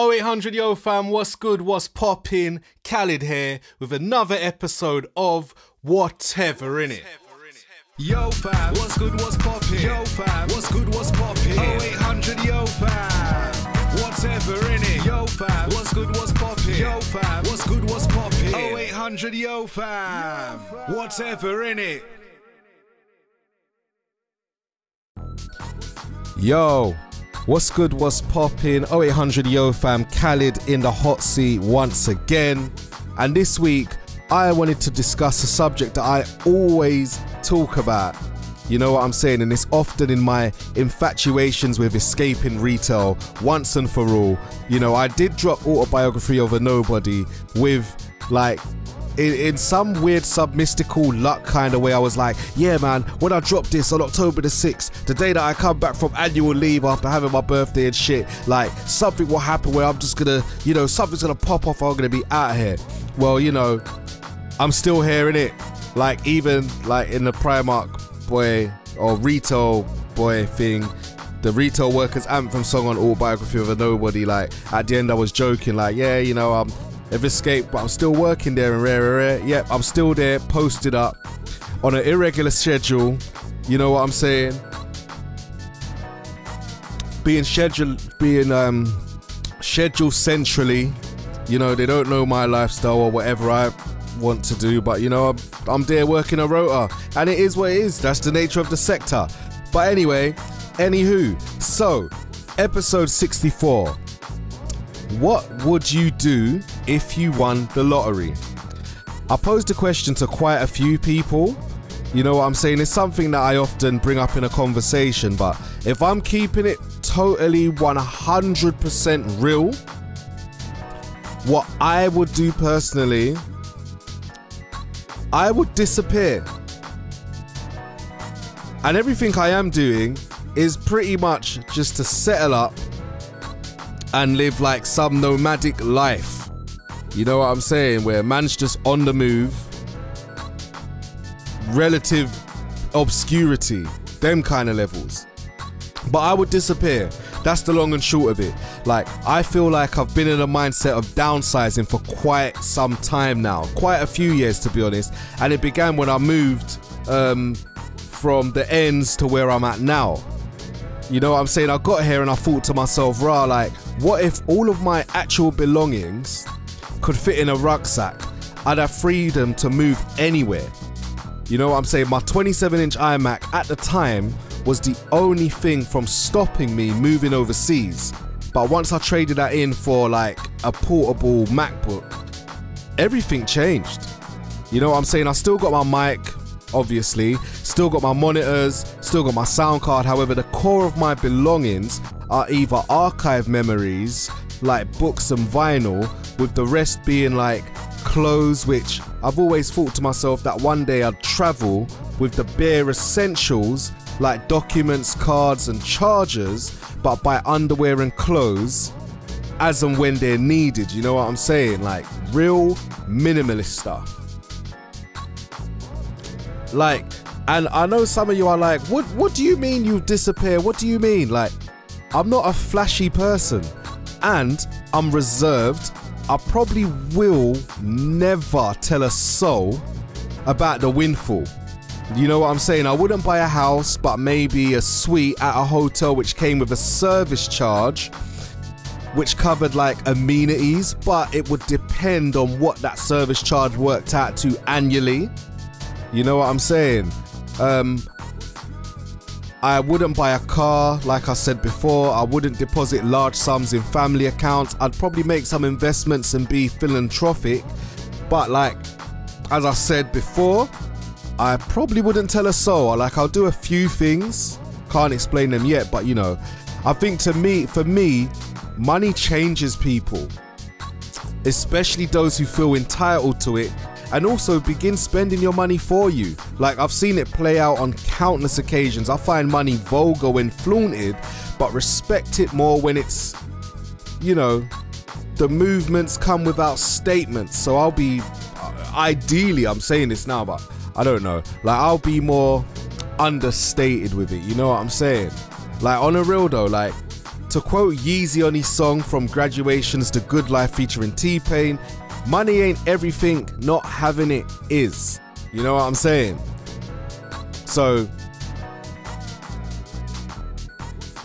0800 yo fam, what's good, what's poppin'? Khalid here with another episode of WHTVRINNIT. Yo fam, what's good, what's poppin'? Yo fam, what's good, what's poppin'? 0800 yo fam, WHTVRINNIT. Yo fam, what's good, what's poppin'? Yo fam, what's good, what's poppin'? 0800 yo fam, WHTVRINNIT. Yo, what's good, what's poppin'? 0800 yo fam, Khalid in the hot seat once again. And this week, I wanted to discuss a subject that I always talk about. You know what I'm saying? And it's often in my infatuations with escaping retail once and for all. You know, I did drop Autobiography of a Nobody with like, in some weird sub-mystical luck kind of way. I was like, yeah man, when I drop this on October the 6th, the day that I come back from annual leave after having my birthday and shit, like something will happen where I'm just gonna, you know, something's gonna pop off, I'm gonna be out of here. Well, you know, I'm still hearing it. Like even like in the Primark boy or retail boy thing, the retail workers anthem song on Autobiography of a Nobody, like at the end I was joking like, yeah, you know, I've escaped, but I'm still working there and rare. Yep, I'm still there, posted up on an irregular schedule. You know what I'm saying? Being scheduled centrally. You know, they don't know my lifestyle or whatever I want to do, but you know, I'm there working a rota, and it is what it is. That's the nature of the sector. But anyway, anywho, so episode 64. What would you do if you won the lottery? I posed the question to quite a few people. You know what I'm saying? It's something that I often bring up in a conversation, but if I'm keeping it totally 100% real, what I would do personally, I would disappear. And everything I am doing is pretty much just to settle up and live like some nomadic life. You know what I'm saying? Where man's just on the move, relative obscurity, them kind of levels. But I would disappear. That's the long and short of it. Like, I feel like I've been in a mindset of downsizing for quite some time now. Quite a few years, to be honest. And it began when I moved from the ends to where I'm at now. You know what I'm saying? I got here and I thought to myself, rah, like, what if all of my actual belongings could fit in a rucksack? I'd have freedom to move anywhere. You know what I'm saying? My 27-inch iMac at the time was the only thing from stopping me moving overseas. But once I traded that in for like a portable MacBook, everything changed. You know what I'm saying? I still got my mic, obviously, still got my monitors, still got my sound card. However, the core of my belongings are either archive memories like books and vinyl, with the rest being like clothes, which I've always thought to myself that one day I'd travel with the bare essentials like documents, cards and chargers, but buy underwear and clothes as and when they're needed. You know what I'm saying? Like real minimalist stuff. Like, and I know some of you are like, what do you mean you disappear? What do you mean? Like, I'm not a flashy person and I'm reserved. I probably will never tell a soul about the windfall. You know what I'm saying? I wouldn't buy a house, but maybe a suite at a hotel which came with a service charge, which covered like amenities, but it would depend on what that service charge worked out to annually. You know what I'm saying? I wouldn't buy a car, like I said before. I wouldn't deposit large sums in family accounts. I'd probably make some investments and be philanthropic. But like, as I said before, I probably wouldn't tell a soul. Like, I'll do a few things. Can't explain them yet, but you know, I think for me, money changes people. Especially those who feel entitled to it, and also begin spending your money for you. Like, I've seen it play out on countless occasions. I find money vulgar when flaunted, but respect it more when it's, you know, the movements come without statements. So I'll be, ideally, I'm saying this now, but I don't know, like I'll be more understated with it. You know what I'm saying? Like, on a real though, like To quote Yeezy on his song From Graduations to Good Life featuring T-Pain, money ain't everything, not having it is. You know what I'm saying? So,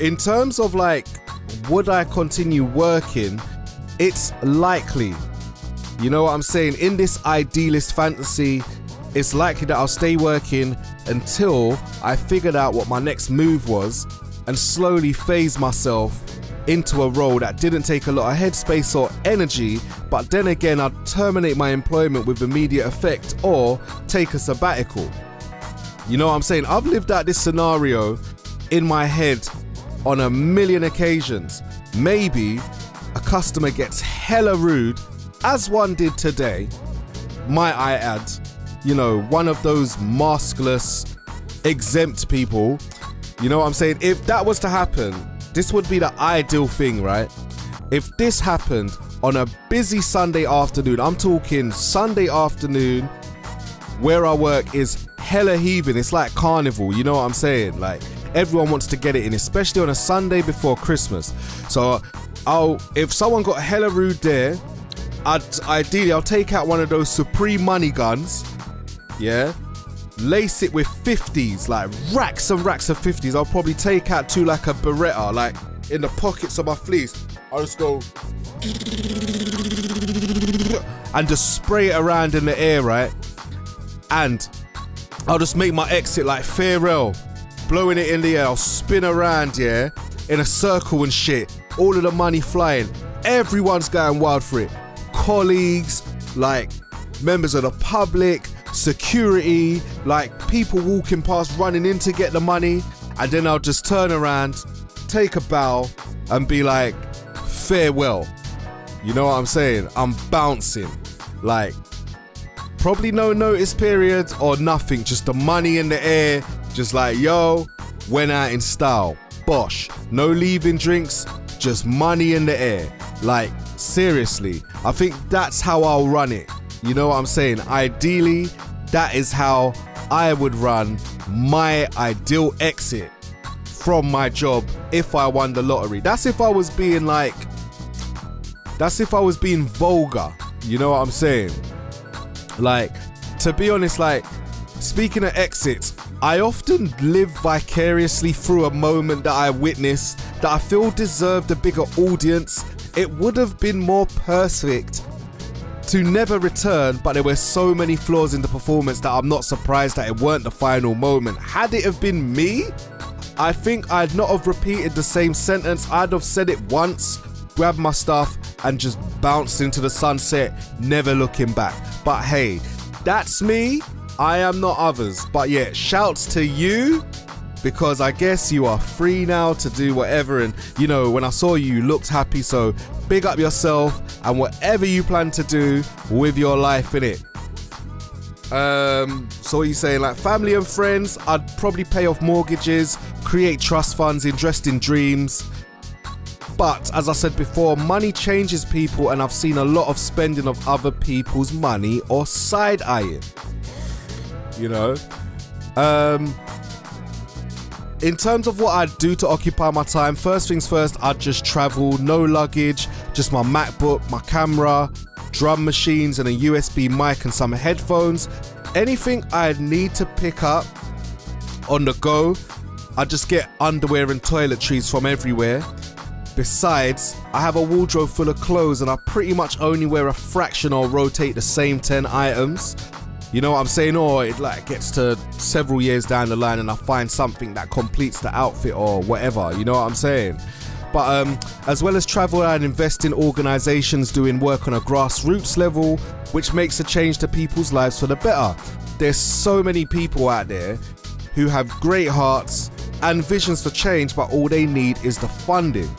in terms of like, would I continue working? It's likely. You know what I'm saying? In this idealist fantasy, it's likely that I'll stay working until I figured out what my next move was and slowly phase myself into a role that didn't take a lot of headspace or energy, but then again I'd terminate my employment with immediate effect or take a sabbatical. You know what I'm saying? I've lived out this scenario in my head on a million occasions. Maybe a customer gets hella rude, as one did today, might I add. You know, one of those maskless, exempt people. You know what I'm saying? If that was to happen, this would be the ideal thing, right? If this happened on a busy Sunday afternoon, I'm talking Sunday afternoon, where I work is hella heaving. It's like carnival, you know what I'm saying? Like, everyone wants to get it in, especially on a Sunday before Christmas. So, if someone got hella rude there, ideally I'll take out one of those Supreme money guns, yeah, lace it with 50s, like racks and racks of 50s. I'll probably take out two like a Beretta, like in the pockets of my fleece. I'll just go and just spray it around in the air, right? And I'll just make my exit like Pharrell, blowing it in the air. I'll spin around, yeah, in a circle and shit. All of the money flying. Everyone's going wild for it. Colleagues, like members of the public, security, like people walking past running in to get the money. And then I'll just turn around, take a bow and be like, farewell. You know what I'm saying? I'm bouncing. Like, probably no notice period or nothing, just the money in the air, just like, yo, went out in style. Bosh. No leaving drinks, just money in the air. Like, seriously, I think that's how I'll run it. You know what I'm saying? Ideally, that is how I would run my ideal exit from my job if I won the lottery. That's if I was being like, that's if I was being vulgar. You know what I'm saying? Like, to be honest, like, speaking of exits, I often live vicariously through a moment that I witnessed that I feel deserved a bigger audience. It would have been more perfect to never return, but there were so many flaws in the performance that I'm not surprised that it weren't the final moment. Had it have been me, I think I'd not have repeated the same sentence. I'd have said it once, grabbed my stuff and just bounced into the sunset, never looking back. But hey, that's me. I am not others. But yeah, shouts to you, because I guess you are free now to do whatever. And you know, when I saw you, you looked happy, so big up yourself and whatever you plan to do with your life, innit? So what are you saying? Like, family and friends, I'd probably pay off mortgages, create trust funds, invest in dreams. But as I said before, money changes people, and I've seen a lot of spending of other people's money or side-eyeing. You know? In terms of what I'd do to occupy my time, first things first, I'd just travel, no luggage, just my MacBook, my camera, drum machines and a USB mic and some headphones. Anything I'd need to pick up on the go, I'd just get underwear and toiletries from everywhere. Besides, I have a wardrobe full of clothes and I pretty much only wear a fraction or rotate the same 10 items. You know what I'm saying? Or it like gets to several years down the line and I find something that completes the outfit or whatever. You know what I'm saying? But as well as travel, I'd invest in organisations doing work on a grassroots level, which makes a change to people's lives for the better. There's so many people out there who have great hearts and visions for change, but all they need is the funding.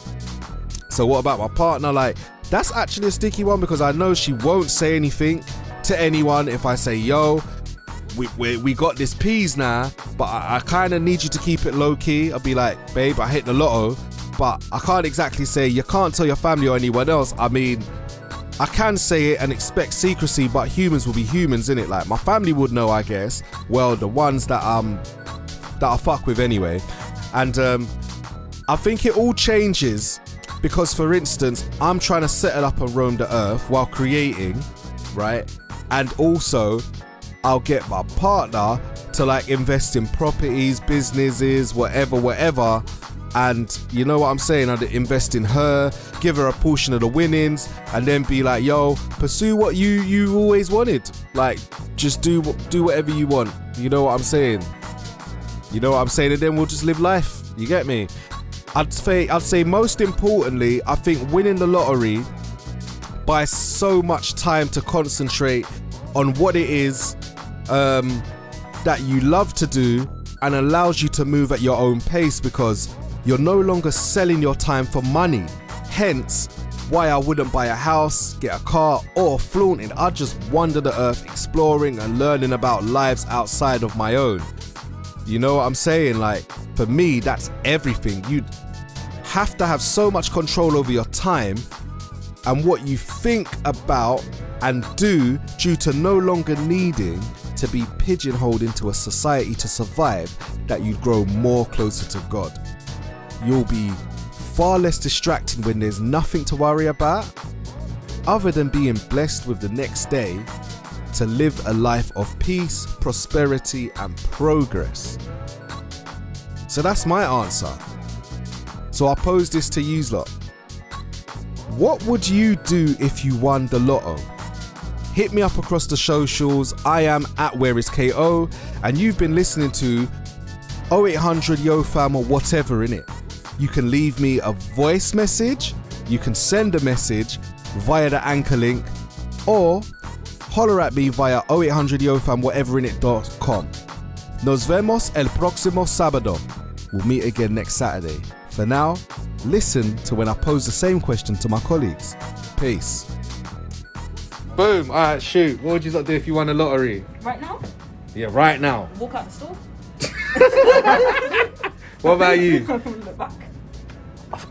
So what about my partner? Like, that's actually a sticky one, because I know she won't say anything to anyone if I say, yo, we got this peas now, but I kind of need you to keep it low key. I'll be like, babe, I hit the lotto, but I can't exactly say, you can't tell your family or anyone else. I mean, I can say it and expect secrecy, but humans will be humans, innit? Like, my family would know, I guess. Well, the ones that I fuck with anyway. And I think it all changes Because, for instance, I'm trying to settle up and roam the earth while creating, right? And also, I'll get my partner to like invest in properties, businesses, whatever. And you know what I'm saying? I'd invest in her, give her a portion of the winnings, and then be like, yo, pursue what you always wanted. Like, just do whatever you want. You know what I'm saying? You know what I'm saying? And then we'll just live life. You get me? I'd say most importantly, I think winning the lottery buys so much time to concentrate on what it is that you love to do, and allows you to move at your own pace, because you're no longer selling your time for money. Hence why I wouldn't buy a house, get a car, or flaunt it. I'd just wander the earth exploring and learning about lives outside of my own. You know what I'm saying? Like, for me, that's everything. You have to have so much control over your time and what you think about and do, due to no longer needing to be pigeonholed into a society to survive, that you grow more closer to God. You'll be far less distracted when there's nothing to worry about other than being blessed with the next day to live a life of peace, prosperity and progress. So that's my answer. So I'll pose this to you lot. What would you do if you won the lotto? Hit me up across the socials. I am at WhereIsKO, and you've been listening to 0800 Yo Fam or whatever in it. You can leave me a voice message, you can send a message via the anchor link, or holler at me via 0800 Yo Fam whateverinit.com. Nos vemos el próximo sábado. We'll meet again next Saturday. For now, listen to when I pose the same question to my colleagues. Peace. Boom. All right, shoot. What would you like to do if you won a lottery? Right now? Yeah, right now. Walk out the store. What about you? Look back.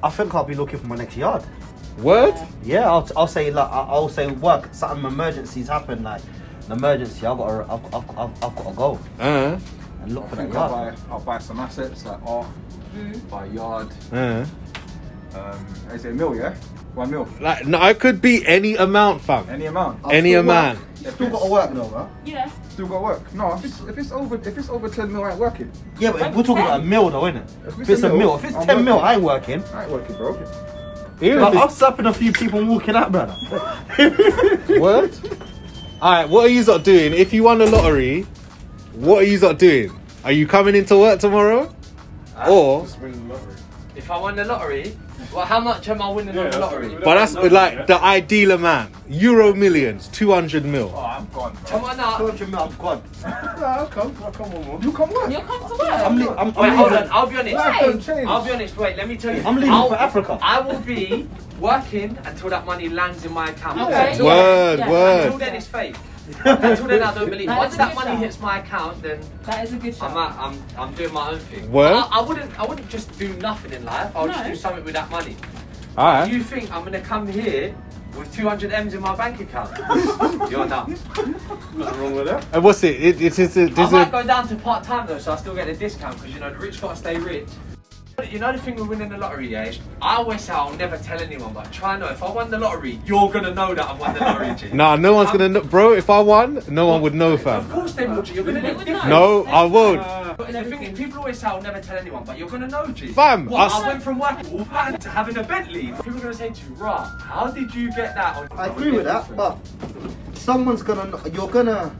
I think I'll be looking for my next yard. Word? Yeah, I'll say like I'll say work. Something emergencies happen, like an emergency. I've got to go and look for that yard. I'll buy some assets like art, buy a yard. Is it a mil? Yeah, 1 mil. Like, no, it could be any amount, fam. Any amount. Any amount. You still got to work though, right? Yeah. Still got to work. No, if it's over 10 mil, I ain't working. Yeah, but we're talking about a mil though, innit? If it's a mil, if it's 10 mil, I ain't working. I ain't working, bro. I'm slapping a few people and walking out, brother. Word? Alright, what are you lot doing? If you won the lottery, what are you lot doing? Are you coming into work tomorrow? Or if I won the lottery, well, how much am I winning on the lottery? but that's like the ideal man. Euro millions, 200 mil. Oh, I'm gone. Come on now. 200 mil, I'm gone. I'll come on, man. You come work. You'll come to work. Wait, hold on. I'll be honest. Life don't change. I'll be honest. Wait, let me tell you. I'm leaving for Africa. I will be working until that money lands in my account. Okay. Until Word, Yeah. word. Until then, it's fake. Until then, I don't believe. That Once is a that good money shout. hits my account, then That is a good shot. I'm doing my own thing. Word? I wouldn't just do nothing in life. I'll just No. do something with that money. Alright. You think I'm gonna come here with 200 M's in my bank account? You're dumb. Nothing wrong with that. And what's it? I might go down to part time though, so I still get the discount because you know the rich gotta stay rich. You know the thing with winning the lottery, yeah? I always say I'll never tell anyone, but try know if I won the lottery, you're gonna know that I've won the lottery, G. Nah, no one's gonna know. Bro, if I won, no one would know, Of fam. course they will, G. You're gonna live different. No, I won't. But the thing is, people always say I'll never tell anyone, but you're gonna know, G. Fam, What, I I went from working all that to having a Bentley. People are gonna say to you, "Rah, how did you get that?" I agree with that, but someone's gonna, you're gonna.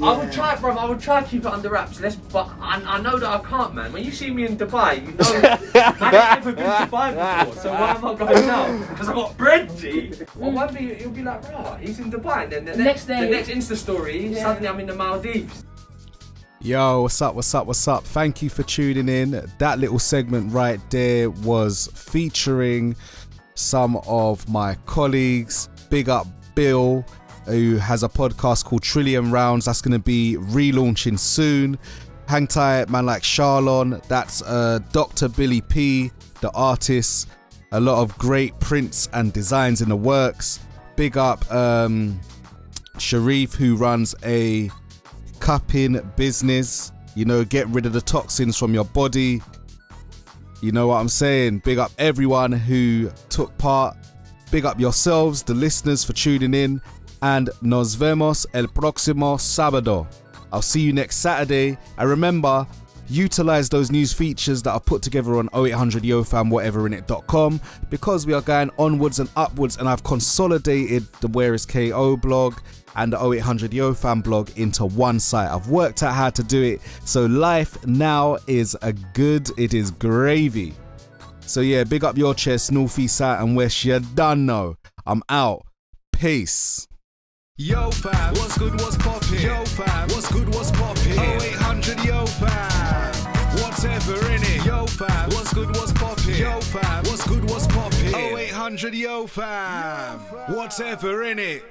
I would try, bro. I would try to keep it under wraps. But I know that I can't, man. When you see me in Dubai, you know, man, I've never been to Dubai before. So why am I going now? Because I got bread, G. Well, one day you'll be like, bro, he's in Dubai, and then the next day, the next Insta story, suddenly I'm in the Maldives. Yo, what's up, what's up, what's up? Thank you for tuning in. That little segment right there was featuring some of my colleagues. Big up Bill, who has a podcast called Trillion Rounds. That's going to be relaunching soon. Hang tight, man, like Charlon. That's Dr. Billy P, the artist. A lot of great prints and designs in the works. Big up Sharif, who runs a cupping business. You know, get rid of the toxins from your body. You know what I'm saying? Big up everyone who took part. Big up yourselves, the listeners, for tuning in. And nos vemos el próximo sábado. I'll see you next Saturday. And remember, utilize those news features that are put together on 0800YoFam, WHTVRINNIT.com, because we are going onwards and upwards, and I've consolidated the Where Is KO blog and the 0800YoFam blog into one site. I've worked out how to do it, so life now is it is gravy. So yeah, big up your chest, North, East, South and West. You done know. I'm out. Peace. Yo fam, what's good, what's poppin'? Yo fam, what's good, what's poppin'? 0800 yo fam, whatever innit? Yo fam, what's good, what's poppin'? Yo fam, what's good, what's poppin'? 0800 yo fam, whatever innit?